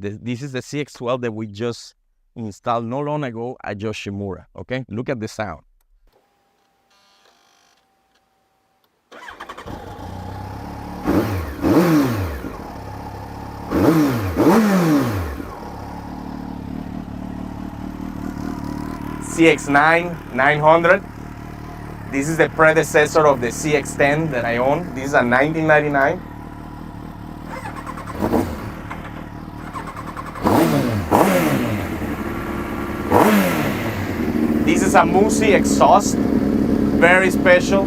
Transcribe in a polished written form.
but this is the CX-12 that we just installed not long ago at Yoshimura, okay? Look at the sound. CX-9 900. This is the predecessor of the CX-10 that I own. This is a 1999. This is a Muzzy Exhaust, very special.